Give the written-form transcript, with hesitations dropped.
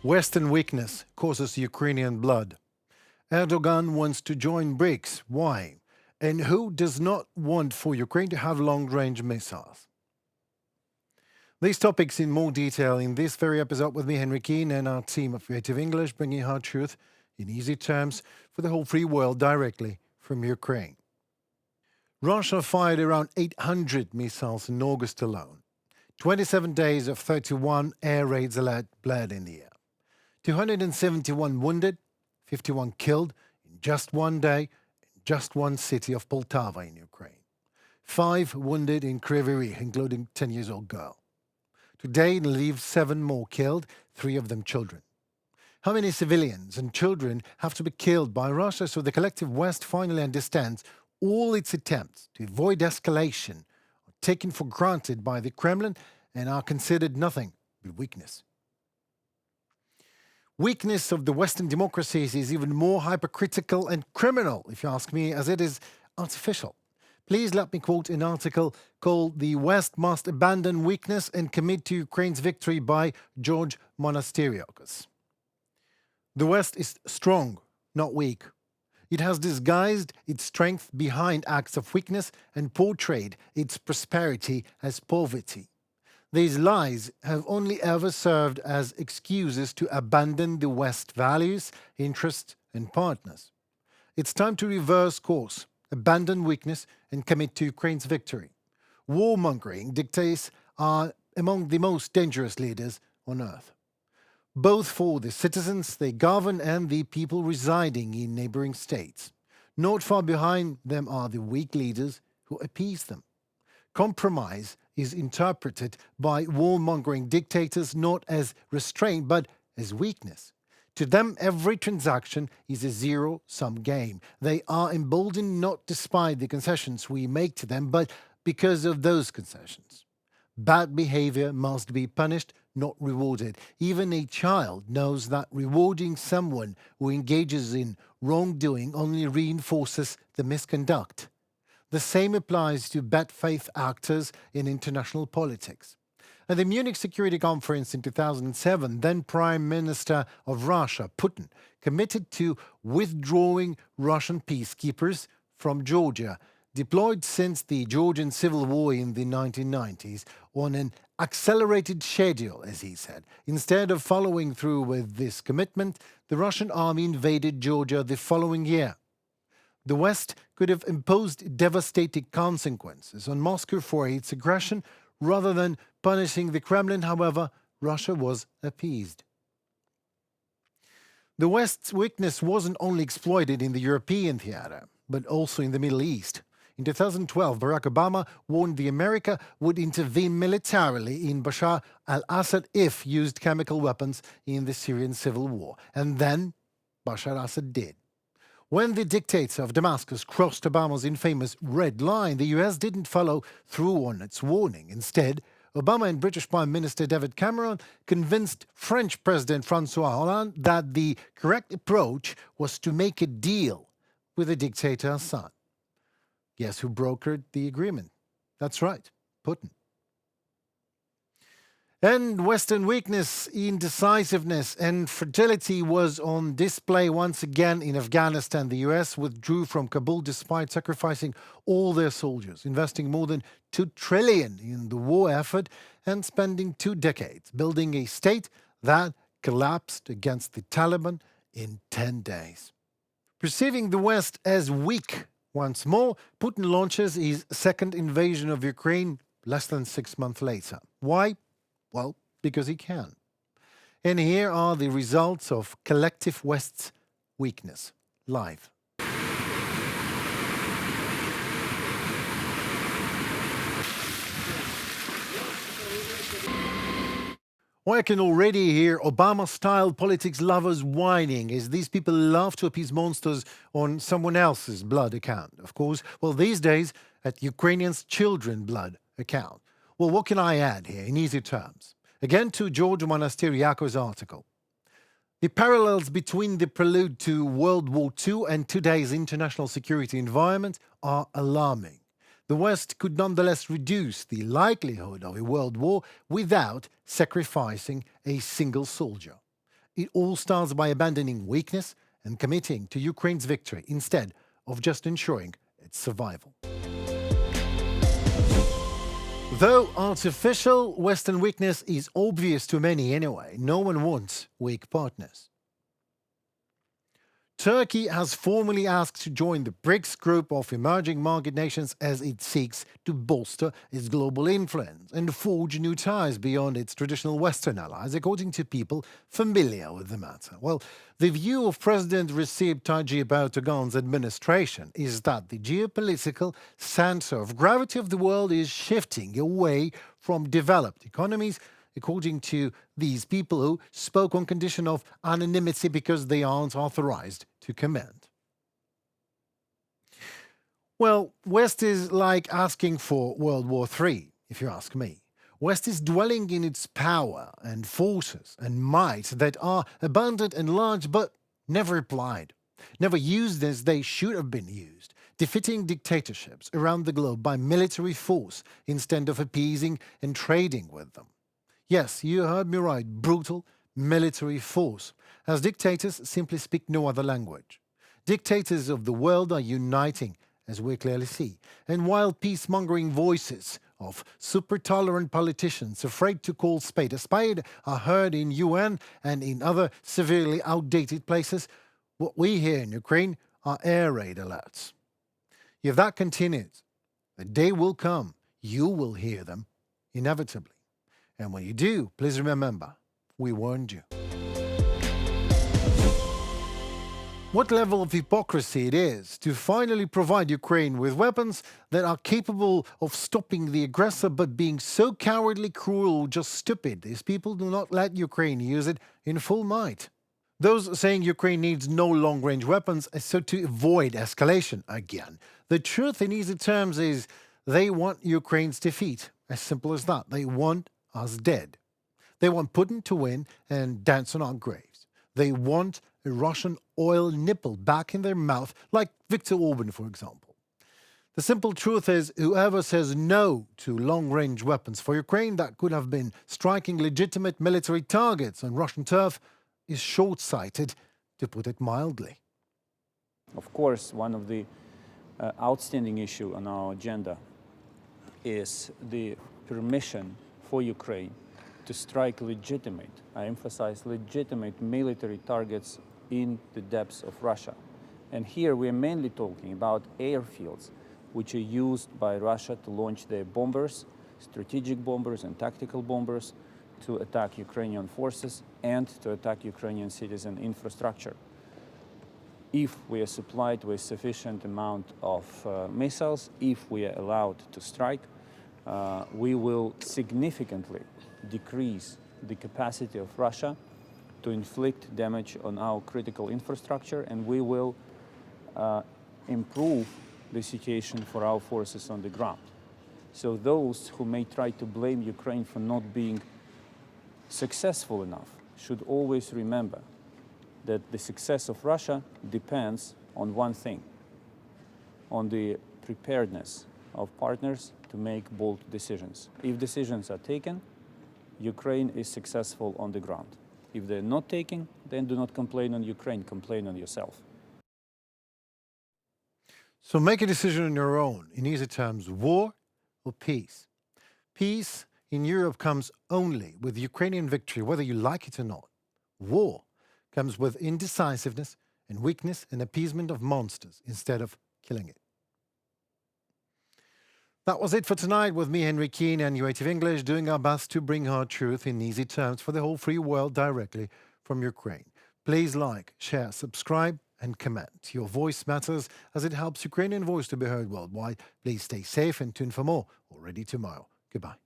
Western weakness causes Ukrainian blood. Erdogan wants to join BRICS. Why? And who does not want for Ukraine to have long-range missiles? These topics in more detail in this very episode with me, Henry Keane, and our team of UATV English, bringing hard truth in easy terms for the whole free world directly from Ukraine. Russia fired around 800 missiles in August alone. 27 days of 31 air raids allowed blood in the air. 271 wounded, 51 killed in just one day in just one city of Poltava in Ukraine. 5 wounded in Kryvyi Rih, including a 10-year-old girl. Today, in Lviv, 7 more killed, 3 of them children. How many civilians and children have to be killed by Russia so the collective West finally understands all its attempts to avoid escalation are taken for granted by the Kremlin and are considered nothing but weakness? Weakness of the Western democracies is even more hypocritical and criminal, if you ask me, as it is artificial. Please let me quote an article called "The West Must Abandon Weakness and Commit to Ukraine's Victory" by George Monasteriakos. The West is strong, not weak. It has disguised its strength behind acts of weakness and portrayed its prosperity as poverty. These lies have only ever served as excuses to abandon the West's values, interests, and partners. It's time to reverse course, abandon weakness, and commit to Ukraine's victory. Warmongering dictators are among the most dangerous leaders on earth, both for the citizens they govern and the people residing in neighboring states. Not far behind them are the weak leaders who appease them. Compromise is interpreted by warmongering dictators not as restraint but as weakness. To them, every transaction is a zero-sum game. They are emboldened not despite the concessions we make to them, but because of those concessions. Bad behavior must be punished, not rewarded. Even a child knows that rewarding someone who engages in wrongdoing only reinforces the misconduct. The same applies to bad faith actors in international politics. At the Munich Security Conference in 2007, then Prime Minister of Russia, Putin, committed to withdrawing Russian peacekeepers from Georgia, deployed since the Georgian Civil War in the 1990s, on an accelerated schedule, as he said. Instead of following through with this commitment, the Russian army invaded Georgia the following year. The West could have imposed devastating consequences on Moscow for its aggression. Rather than punishing the Kremlin, however, Russia was appeased. The West's weakness wasn't only exploited in the European theater, but also in the Middle East. In 2012, Barack Obama warned the America would intervene militarily in Bashar al-Assad if used chemical weapons in the Syrian civil war. And then Bashar al-Assad did. When the dictator of Damascus crossed Obama's infamous red line, the US didn't follow through on its warning. Instead, Obama and British Prime Minister David Cameron convinced French President François Hollande that the correct approach was to make a deal with the dictator Assad. Guess who brokered the agreement? That's right, Putin. And Western weakness, indecisiveness, and fragility was on display once again in Afghanistan. The US withdrew from Kabul despite sacrificing all their soldiers, investing more than $2 trillion in the war effort and spending 2 decades building a state that collapsed against the Taliban in 10 days. Perceiving the West as weak once more, Putin launches his second invasion of Ukraine less than 6 months later. Why? Well, because he can. And here are the results of collective West's weakness, live. I can already hear Obama-style politics lovers whining, as these people love to appease monsters on someone else's blood account. Of course, well, these days, at Ukrainians' children's blood account. Well, what can I add here in easy terms? Again, to George Monasteriakos' article. The parallels between the prelude to World War II and today's international security environment are alarming. The West could nonetheless reduce the likelihood of a world war without sacrificing a single soldier. It all starts by abandoning weakness and committing to Ukraine's victory instead of just ensuring its survival. Though artificial, Western weakness is obvious to many anyway. No one wants weak partners. Turkey has formally asked to join the BRICS group of emerging market nations as it seeks to bolster its global influence and forge new ties beyond its traditional Western allies, according to people familiar with the matter. Well, the view of President Recep Tayyip Erdogan's administration is that the geopolitical center of gravity of the world is shifting away from developed economies, according to these people who spoke on condition of anonymity because they aren't authorized to comment. Well, West is like asking for World War III, if you ask me. West is dwelling in its power and forces and might that are abundant and large but never applied, never used as they should have been used, defeating dictatorships around the globe by military force instead of appeasing and trading with them. Yes, you heard me right, brutal military force, as dictators simply speak no other language. Dictators of the world are uniting, as we clearly see, and while peace-mongering voices of super-tolerant politicians afraid to call spade a spade are heard in UN and in other severely outdated places, what we hear in Ukraine are air raid alerts. If that continues, the day will come, you will hear them, inevitably. And when you do, please remember, we warned you. What level of hypocrisy it is to finally provide Ukraine with weapons that are capable of stopping the aggressor but being so cowardly, cruel, just stupid, these people do not let Ukraine use it in full might. Those saying Ukraine needs no long-range weapons is so to avoid escalation again. The truth in easy terms is they want Ukraine's defeat. As simple as that. They want us dead. They want Putin to win and dance on our graves. They want a Russian oil nipple back in their mouth, like Viktor Orban, for example. The simple truth is, whoever says no to long-range weapons for Ukraine that could have been striking legitimate military targets on Russian turf is short-sighted, to put it mildly. Of course, one of the outstanding issues on our agenda is the permission for Ukraine to strike legitimate, I emphasize legitimate military targets in the depths of Russia. And here we are mainly talking about airfields which are used by Russia to launch their bombers, strategic bombers and tactical bombers, to attack Ukrainian forces and to attack Ukrainian citizen infrastructure. If we are supplied with sufficient amount of missiles, if we are allowed to strike, we will significantly decrease the capacity of Russia to inflict damage on our critical infrastructure, and we will improve the situation for our forces on the ground. So those who may try to blame Ukraine for not being successful enough should always remember that the success of Russia depends on one thing, on the preparedness of partners to make bold decisions. If decisions are taken, Ukraine is successful on the ground. If they're not taken, then do not complain on Ukraine, complain on yourself. So make a decision on your own, in easy terms, war or peace. Peace in Europe comes only with Ukrainian victory, whether you like it or not. War comes with indecisiveness and weakness and appeasement of monsters instead of killing it. That was it for tonight with me, Henry Keane, and UATV English, doing our best to bring hard truth in easy terms for the whole free world directly from Ukraine. Please like, share, subscribe, and comment. Your voice matters as it helps Ukrainian voice to be heard worldwide. Please stay safe and tune for more already tomorrow. Goodbye.